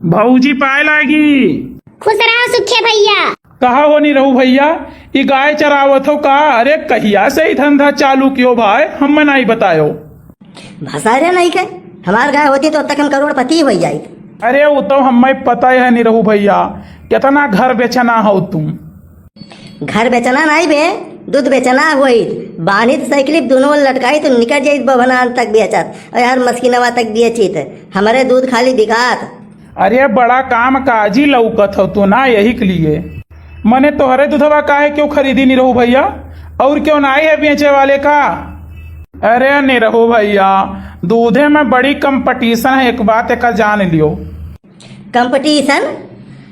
भौजी पाए लागी। खुश रहो सुखे भैया। कहा हो नहीं रहू भैया, ये गाय चरावत हो का? अरे कहिया से ही धंधा चालू क्यों भाई, हम नहीं बतायो। भसारे नहीं के हमार गाय होती तो अब तक हम करोड़पति हो जाई। अरे वो तो हमें पता है नहीं रहू भैया, कितना घर बेचना हो तुम। घर बेचना नहीं बे, दूध बेचना हुई बानी तो साइकिल दोनों लटकाई तो निकल जाई बभनान तक बेचत और यार मस्किनवा तक बेचित हमारे दूध खाली बिकात। अरे बड़ा काम काजी लौकत हो तू ना, यही के लिए मने तोहरे दूधवा काहे क्यों खरीदी नहीं रहू भैया, और क्यों ना है बेचे वाले का। अरे नहीं रहू भैया, दूधे में बड़ी कंपटीशन है, एक बात एक जान लियो। कंपटीशन?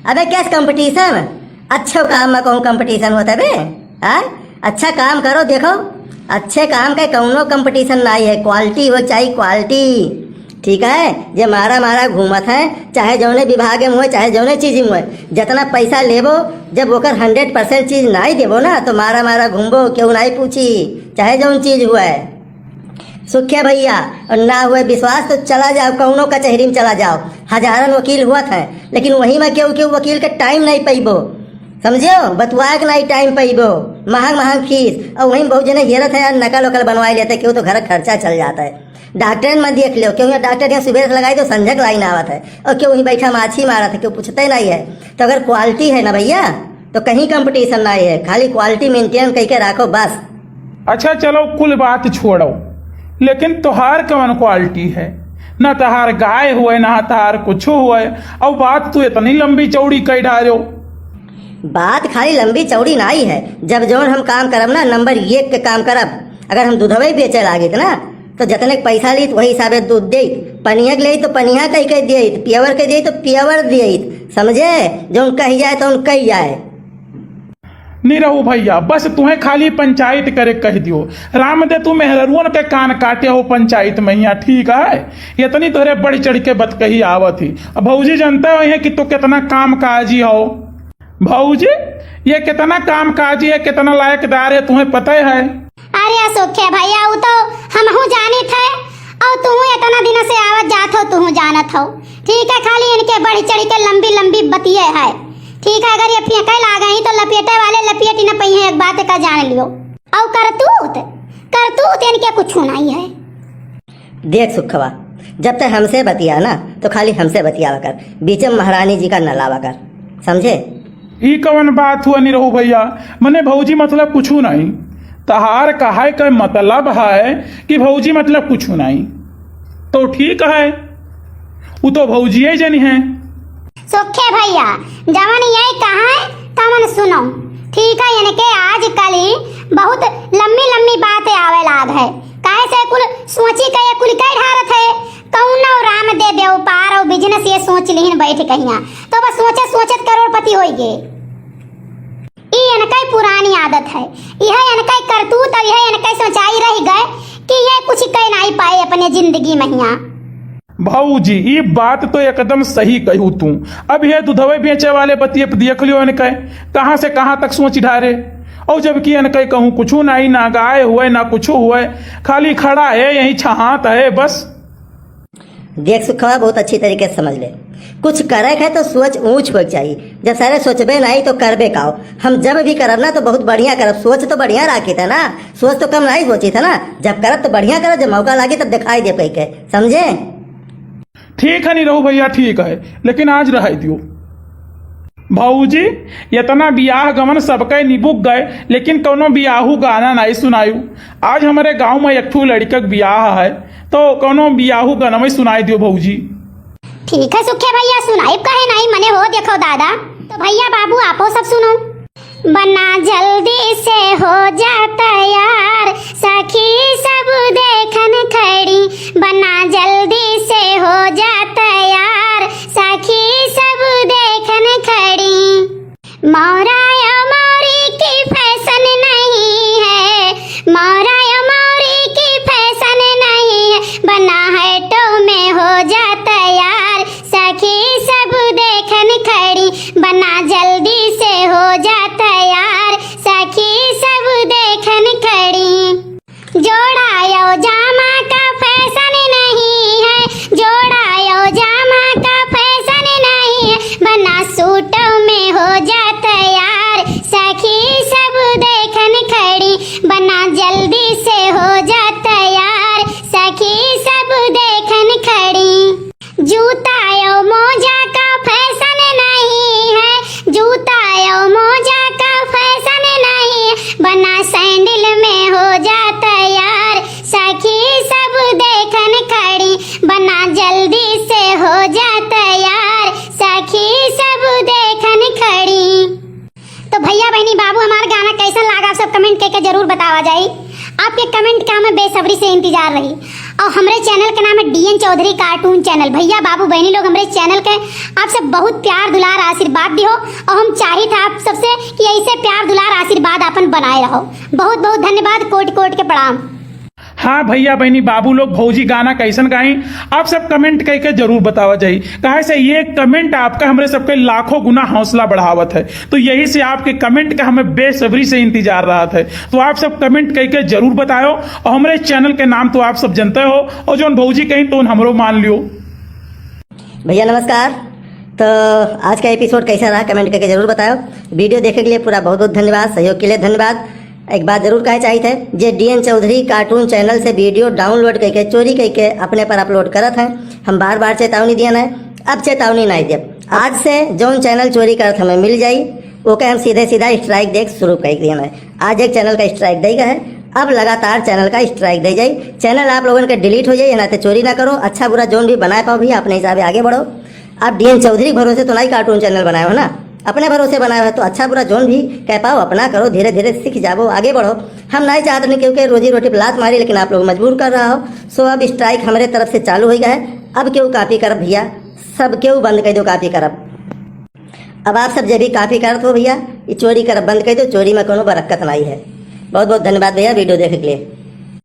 अबे क्या कंपटीशन? अच्छा काम में कौन कंपटीशन होता बे? अच्छा काम करो, देखो अच्छे काम का कौनो कंपटीशन नहीं है, क्वालिटी हो चाहिए क्वालिटी। ठीक है, जे मारा मारा घूमत है चाहे जौने विभाग में हुए चाहे जौने चीज में हुए, जितना पैसा लेबो जब ओकर 100% चीज नहीं देबो ना तो मारा मारा घूमबो, क्यों नहीं पूछी चाहे जौन चीज हुआ। सुखिया भैया, और ना हुए विश्वास तो चला जाओ कौनो कचहरी में चला जाओ, हजारन वकील हुआ था लेकिन वही में क्यों क्यों वकील के टाइम नहीं पैबो, समझियो बतुआ के नहीं टाइम पैबो, महंग महंग फीस, और वहीं बहुत जने हेरत है यार नकल वकल बनवा लेते क्यों तो घर खर्चा चल जाता है। डॉक्टर में देख लो क्यों डॉक्टर यहाँ सुबह से लगाई तो संझक लाइन आवत है, और क्यों वहीं बैठा माछी मारा था क्यों पूछते नहीं है। तो अगर क्वालिटी है ना भैया तो कहीं कंपटीशन नहीं है, खाली क्वालिटी मेंटेन करके रखो बस। अच्छा चलो कुल बात छोड़ो, लेकिन तोहार कौन क्वालिटी है? न तहार गाय हुए ना तहार कुछ हुए, और बात तू इतनी लंबी चौड़ी कह डालो। बात खाली लंबी चौड़ी नहीं है, जब जौन हम काम करब ना नंबर 1 के काम करब। अगर हम दूधवे बेचे लागे ना तो जितने पैसा ली वही हिसाबे दूध दे, पनिया के ले तो पनिया कही कह दिए, पियवर के दे तो पियवर दिए, समझे? जो कही जाए तो कही जाए। नहीं रहू भैया, बस तुम्हें खाली पंचायत करे कह दियो, राम दे तू मेहरुअन के कान काटे हो पंचायत में यहाँ, ठीक है? इतनी तोहरे बढ़ चढ़ के बत कही आवत ही। अब भौजी जानते हो कि तू कितना काम काजी हो। भौजी ये कितना काम काजी है, कितना लायकदार है, तुम्हें पता है? अरे सुखे भैया, वो तो हमहू जानी थे और तू इतना दिन से आवत जात हो, तू जानत हो। ठीक है, खाली इनके बढ़ी चढ़ी के लंबी लंबी बतिये है, ठीक है? अगर ये फेंके ला गई तो लपेटे वाले लपेट न पई है, एक बात का जान लियो। और करतूत इनके कुछ नहीं है। देख सुखवा, जब तक हमसे बतिया ना तो खाली हमसे बतियावा कर, बीच में महारानी जी का न लावा कर, समझे? ई कौन बात हुआ नहीं रहू भैया, मने भौजी मतलब कुछ नहीं, तहार कहा का मतलब है कि भौजी मतलब कुछ नहीं, तो ठीक है वो तो भौजी ही जनी है। सुखे भैया जवन यही कहा है तमन सुनो, ठीक है? इनके आजकल बहुत लंबी लंबी बातें आवे लाग है, काहे से कुल सोची के कुल कई ढारत है, कौन राम दे व्यापार और बिजनेस ये सोच लिहिन बैठ कहिया तो बस सोचे सोचत करोड़पति होई गे। ये इनका पुरानी आदत है, यह इनका करतूत और यह इनका सोचाई रह गए कि ये कुछ कह नहीं पाए अपने जिंदगी में यहाँ। भौजी ये बात तो एकदम सही कहू तू। अब ये दूधवे बेचे वाले बतिये देख लियो इनके कहाँ से कहाँ तक सोच ढारे, और जबकि इनके कहूँ कुछ नहीं, ना गाय हुए ना कुछ हुए, खाली खड़ा है यही छहात है बस। देख सुखवा बहुत अच्छी तरीके से समझ ले, कुछ करे है तो सोच ऊंच हो चाहिए, जब सारे सोचबे नहीं तो करबे काओ। हम जब भी करब ना तो बहुत बढ़िया करब, सोच तो बढ़िया राखी था ना, सोच तो कम नहीं सोची था ना, जब करब तो बढ़िया करब, जब मौका लागे तब दिखाई दे पे के, समझे? ठीक है नहीं रहू भैया, ठीक है, लेकिन आज रह दियो। भौजी इतना बियाह गमन सबके निबुक गए, लेकिन कोनो बियाहू गाना नहीं सुनायू। आज हमारे गांव में एक ठू लड़का का बियाह है तो कोनो बियाहू गाना में सुनाई दियो भौजी। ठीक है सुखे भैया, सुनाई कहे नहीं मने हो, देखो दादा तो भैया बाबू आपो सब सुनो। बना जल्दी से हो जा तैयार, सखी सब देखन खड़ी, बना जल्दी से हो जा तैयार, सखी सब देखन खड़ी। मोरा या मोरी की फैशन नहीं है, मोरा या मोरी की फैशन नहीं है, बना है तो में हो जा तैयार, सखी सब देखन खड़ी, बना जल्दी से हो जा तैयार, सखी सब देखन खड़ी। जोड़ा यो जामा का फैशन नहीं है, जोड़ा यो जामा का फैशन नहीं हमें बेसब्री से इंतजार रही। और हमारे चैनल का नाम है डीएन चौधरी कार्टून चैनल। भैया बाबू बहनी लोग हमारे चैनल के आप सब बहुत प्यार दुलार आशीर्वाद दियो, और हम चाहिए था आप सबसे कि ऐसे प्यार दुलार आशीर्वाद अपन बनाए रहो। बहुत बहुत धन्यवाद, कोट कोट के प्रणाम। हाँ भैया बहनी बाबू लोग भौजी गाना कैसन गाई आप सब कमेंट करके जरूर बतावा जाई। कहे से ये कमेंट आपका हमरे सबके लाखों गुना हौसला बढ़ावत है, तो यही से आपके कमेंट का हमें बेसब्री से इंतजार रहा था। तो आप सब कमेंट करके जरूर बताओ, और हमारे चैनल के नाम तो आप सब जानते हो, और जो भौजी कहीं तो हमरो मान लियो। भैया नमस्कार। तो आज का एपिसोड कैसा रहा कमेंट करके जरूर बताओ। वीडियो देखने के लिए पूरा बहुत बहुत धन्यवाद, सहयोग के लिए धन्यवाद। एक बात जरूर कहे चाहिए थे, जे डीएन चौधरी कार्टून चैनल से वीडियो डाउनलोड करके चोरी करके अपने पर अपलोड करत हैं, हम बार बार चेतावनी दिया है, अब चेतावनी नहीं दे। आज से जौन चैनल चोरी करत हमें मिल जाई ओके हम सीधे सीधा स्ट्राइक देख शुरू कर दिया है। आज एक चैनल का स्ट्राइक देगा है, अब लगातार चैनल का स्ट्राइक दे जाई। चैनल आप लोगों के डिलीट हो जाए, ना तो चोरी ना करो। अच्छा बुरा जोन भी बनाए पाओ भैया अपने हिसाब से आगे बढ़ो। आप डीएन चौधरी भरोसे तो नहीं कार्टून चैनल बनाए हो ना, अपने भरोसे बनाया है, तो अच्छा बुरा जोन भी कह पाओ अपना करो, धीरे धीरे सीख जाओ, आगे बढ़ो। हम नहीं चाहते नहीं क्योंकि रोजी रोटी पर लात मारी, लेकिन आप लोग मजबूर कर रहा हो। सो अब स्ट्राइक हमारे तरफ से चालू हो गया है। अब क्यों कॉपी करब भैया, सब क्यों बंद कर दो कॉपी करब। अब आप सब जब भी कॉपी करत हो भैया, ये चोरी करब बंद कर दो, चोरी में कोनो बरकत नहीं है। बहुत बहुत धन्यवाद भैया वीडियो देखने के लिए।